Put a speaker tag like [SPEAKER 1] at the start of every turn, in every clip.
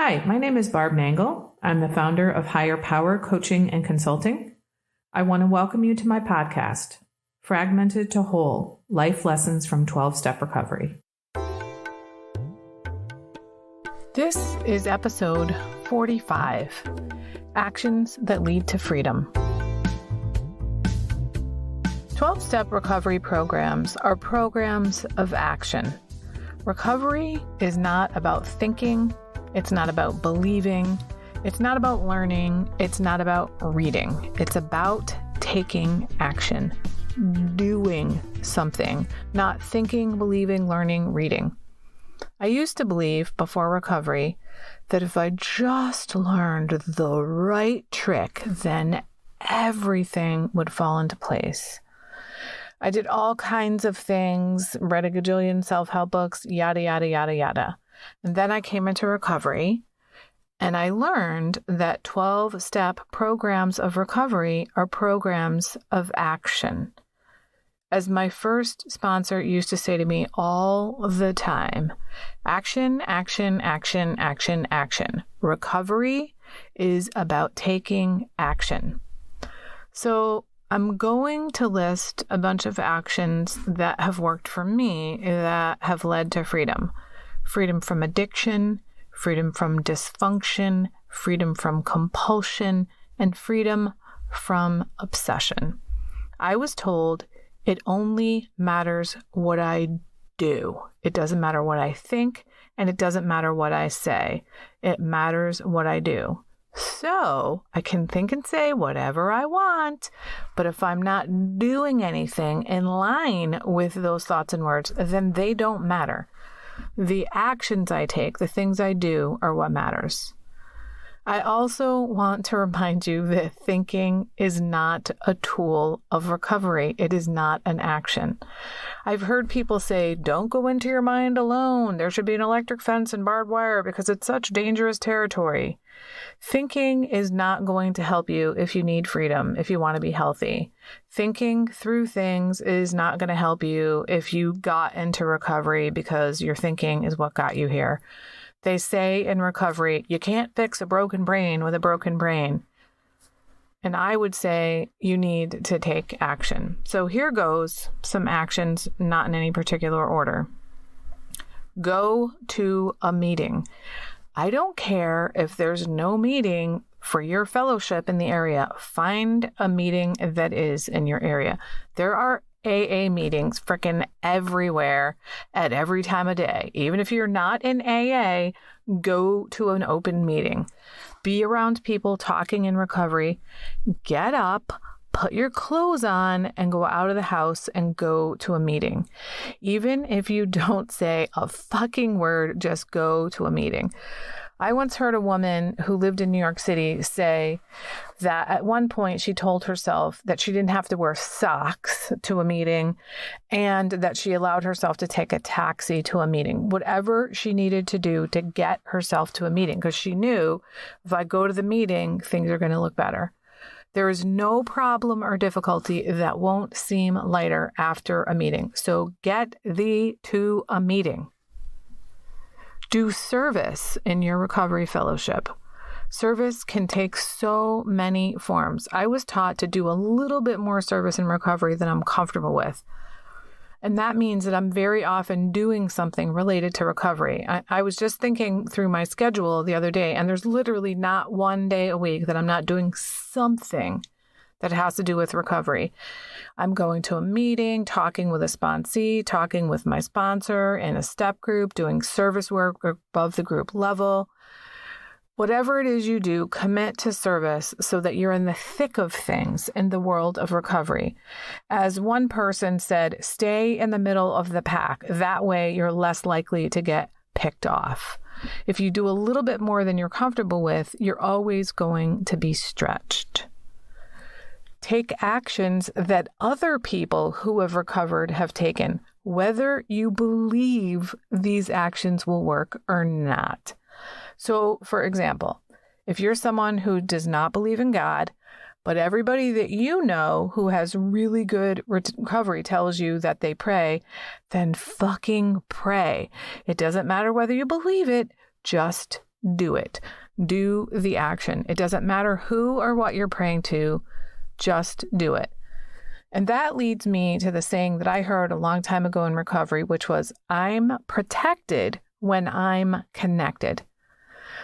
[SPEAKER 1] Hi, my name is Barb Nangle. I'm the founder of Higher Power Coaching and Consulting. I want to welcome you to my podcast, Fragmented to Whole, Life Lessons from 12-Step Recovery.
[SPEAKER 2] This is episode 45, Actions That Lead to Freedom. 12-Step Recovery programs are programs of action. Recovery is not about thinking. It's not about believing. It's not about learning. It's not about reading. It's about taking action, doing something, not thinking, believing, learning, reading. I used to believe before recovery that if I just learned the right trick, then everything would fall into place. I did all kinds of things, read a gajillion self-help books, yada, yada, yada, yada. And then I came into recovery and I learned that 12-step programs of recovery are programs of action. As my first sponsor used to say to me all the time, action, action, action, action, action. Recovery is about taking action. So I'm going to list a bunch of actions that have worked for me that have led to freedom. Freedom from addiction, freedom from dysfunction, freedom from compulsion, and freedom from obsession. I was told it only matters what I do. It doesn't matter what I think, and it doesn't matter what I say. It matters what I do. So I can think and say whatever I want, but if I'm not doing anything in line with those thoughts and words, then they don't matter. The actions I take, the things I do, are what matters. I also want to remind you that thinking is not a tool of recovery. It is not an action. I've heard people say, don't go into your mind alone. There should be an electric fence and barbed wire because it's such dangerous territory. Thinking is not going to help you if you need freedom, if you want to be healthy. Thinking through things is not going to help you if you got into recovery because your thinking is what got you here. They say in recovery, you can't fix a broken brain with a broken brain. And I would say you need to take action. So here goes some actions, not in any particular order. Go to a meeting. I don't care if there's no meeting for your fellowship in the area. Find a meeting that is in your area. There are AA meetings frickin' everywhere at every time of day. Even if you're not in AA, go to an open meeting. Be around people talking in recovery. Get up, put your clothes on, and go out of the house and go to a meeting. Even if you don't say a fucking word, just go to a meeting. I once heard a woman who lived in New York City say that at one point she told herself that she didn't have to wear socks to a meeting and that she allowed herself to take a taxi to a meeting, whatever she needed to do to get herself to a meeting, because she knew if I go to the meeting, things are going to look better. There is no problem or difficulty that won't seem lighter after a meeting. So get thee to a meeting. Do service in your recovery fellowship. Service can take so many forms. I was taught to do a little bit more service in recovery than I'm comfortable with. And that means that I'm very often doing something related to recovery. I was just thinking through my schedule the other day, and there's literally not one day a week that I'm not doing something that has to do with recovery. I'm going to a meeting, talking with a sponsee, talking with my sponsor in a step group, doing service work above the group level. Whatever it is you do, commit to service so that you're in the thick of things in the world of recovery. As one person said, stay in the middle of the pack. That way you're less likely to get picked off. If you do a little bit more than you're comfortable with, you're always going to be stretched. Take actions that other people who have recovered have taken, whether you believe these actions will work or not. So, for example, if you're someone who does not believe in God, but everybody that you know who has really good recovery tells you that they pray, then fucking pray. It doesn't matter whether you believe it, just do it. Do the action. It doesn't matter who or what you're praying to, just do it. And that leads me to the saying that I heard a long time ago in recovery, which was, I'm protected when I'm connected.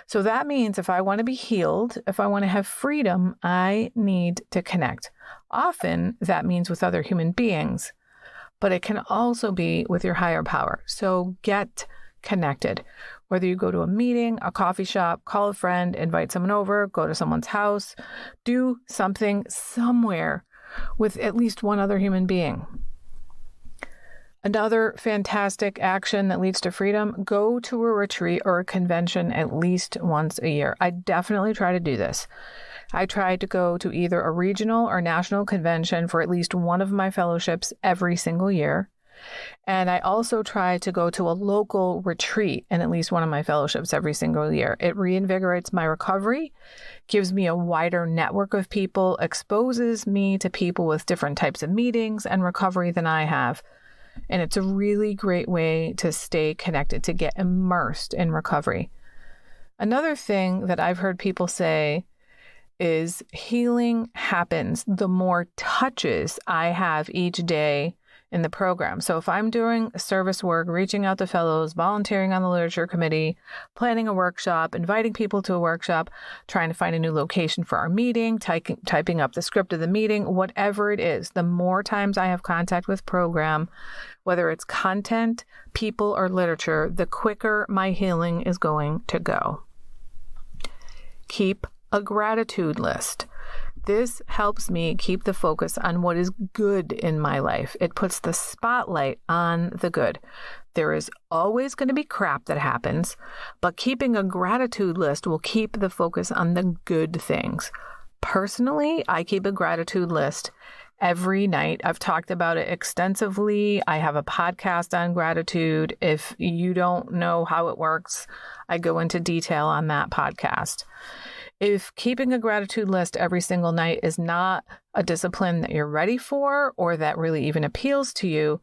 [SPEAKER 2] So that means if I want to be healed, if I want to have freedom, I need to connect. Often that means with other human beings, but it can also be with your higher power. So get connected. Whether you go to a meeting, a coffee shop, call a friend, invite someone over, go to someone's house, do something somewhere with at least one other human being. Another fantastic action that leads to freedom, go to a retreat or a convention at least once a year. I definitely try to do this. I try to go to either a regional or national convention for at least one of my fellowships every single year. And I also try to go to a local retreat in at least one of my fellowships every single year. It reinvigorates my recovery, gives me a wider network of people, exposes me to people with different types of meetings and recovery than I have. And it's a really great way to stay connected, to get immersed in recovery. Another thing that I've heard people say is healing happens the more touches I have each day in the program. So if I'm doing service work, reaching out to fellows, volunteering on the literature committee, planning a workshop, inviting people to a workshop, trying to find a new location for our meeting, typing up the script of the meeting, whatever it is, the more times I have contact with program, whether it's content, people, or literature, the quicker my healing is going to go. Keep a gratitude list. This helps me keep the focus on what is good in my life. It puts the spotlight on the good. There is always going to be crap that happens, but keeping a gratitude list will keep the focus on the good things. Personally, I keep a gratitude list every night. I've talked about it extensively. I have a podcast on gratitude. If you don't know how it works, I go into detail on that podcast. If keeping a gratitude list every single night is not a discipline that you're ready for or that really even appeals to you,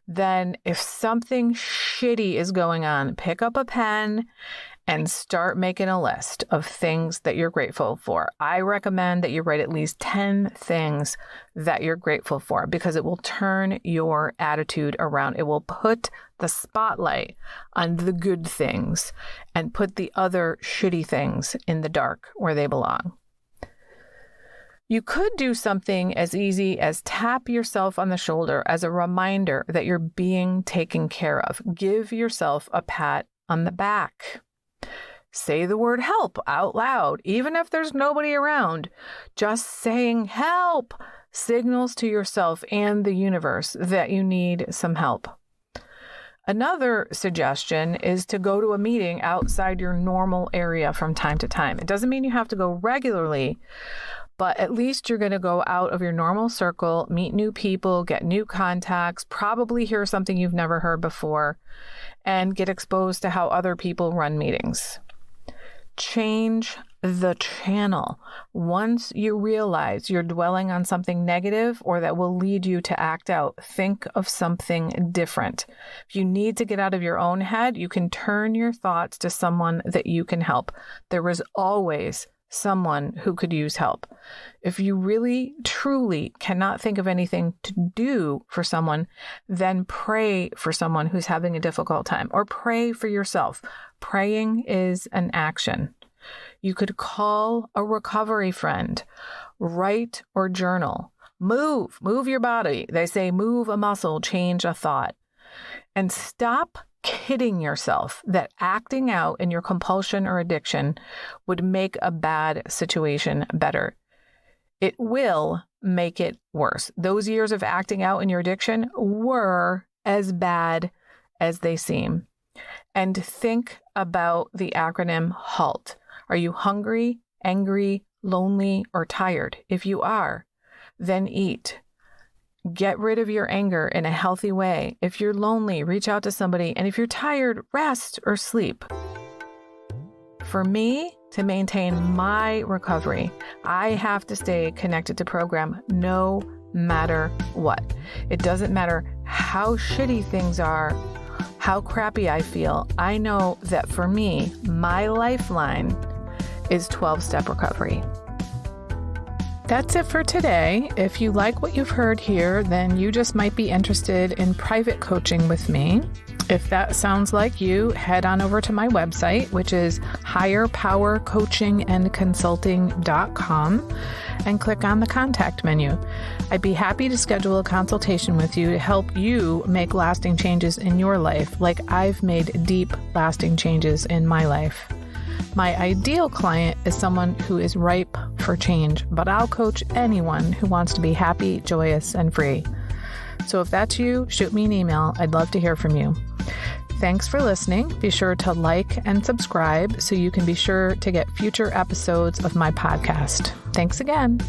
[SPEAKER 2] then if something shitty is going on, pick up a pen and start making a list of things that you're grateful for. I recommend that you write at least 10 things that you're grateful for because it will turn your attitude around. It will put the spotlight on the good things and put the other shitty things in the dark where they belong. You could do something as easy as tap yourself on the shoulder as a reminder that you're being taken care of. Give yourself a pat on the back. Say the word help out loud, even if there's nobody around. Just saying help signals to yourself and the universe that you need some help. Another suggestion is to go to a meeting outside your normal area from time to time. It doesn't mean you have to go regularly, but at least you're going to go out of your normal circle, meet new people, get new contacts, probably hear something you've never heard before, and get exposed to how other people run meetings. Change the channel. Once you realize you're dwelling on something negative or that will lead you to act out, think of something different. If you need to get out of your own head, you can turn your thoughts to someone that you can help. There is always someone who could use help. If you really, truly cannot think of anything to do for someone, then pray for someone who's having a difficult time or pray for yourself. Praying is an action. You could call a recovery friend, write or journal, move your body. They say move a muscle, change a thought. And stop kidding yourself that acting out in your compulsion or addiction would make a bad situation better. It will make it worse. Those years of acting out in your addiction were as bad as they seem. And think about the acronym HALT. Are you hungry, angry, lonely, or tired? If you are, then eat. Get rid of your anger in a healthy way. If you're lonely, reach out to somebody. And if you're tired, rest or sleep. For me, to maintain my recovery, I have to stay connected to program no matter what. It doesn't matter how shitty things are, how crappy I feel, I know that for me, my lifeline is 12-step recovery. That's it for today. If you like what you've heard here, then you just might be interested in private coaching with me. If that sounds like you, head on over to my website, which is higherpowercoachingandconsulting.com, and click on the contact menu. I'd be happy to schedule a consultation with you to help you make lasting changes in your life, like I've made deep, lasting changes in my life. My ideal client is someone who is ripe for change, but I'll coach anyone who wants to be happy, joyous, and free. So if that's you, shoot me an email. I'd love to hear from you. Thanks for listening. Be sure to like and subscribe so you can be sure to get future episodes of my podcast. Thanks again.